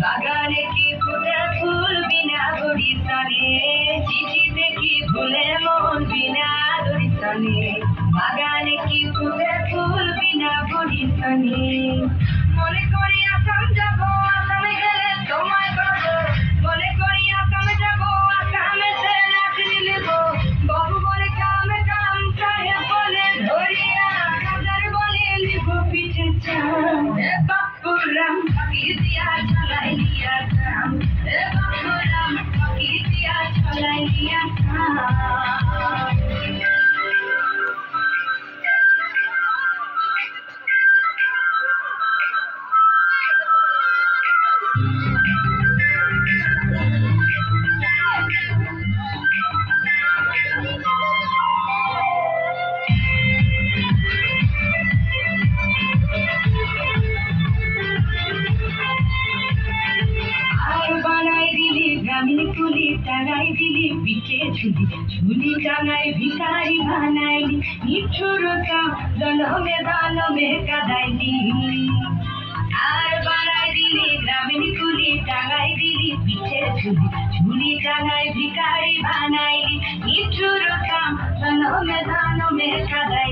বাগানে কি ফুটে ফুল বিনা গরিসানে, চিঠিতে কি ভুলে মন বিনা গরিসানে, বাগানে কি ফুটে ফুল বিনা গরিসানে। মনে করি আসাম যাব, আসামে গেলে তোমায় পাবো, মনে করি আসাম যাব, আসামেতে চাকরি নেব, বাবু বলে কামে কাম, সাহেব বলে ধরিয়া, রাজার বলে লিব পিঠে চাম, বাপুরাম পাখি দিয়া চালাই দিয়া চাম, বাপুরাম পাখি দিয়া চালাই দিয়া চাম। টাঙাই দিলি পিঠে ঝুলি, ঝুলি টাঙাই ভিখারি বানাইলি, নিঠুরতা জনমে দানমে কাদাইলি। আর বানাই দিলি গ্রামীণ কুলি, টাঙাই দিলি পিঠে ঝুলি, ঝুলি টাঙাই ভিখারি বানাইলি, নিঠুরতা জনমে দানমে কাদাইলি।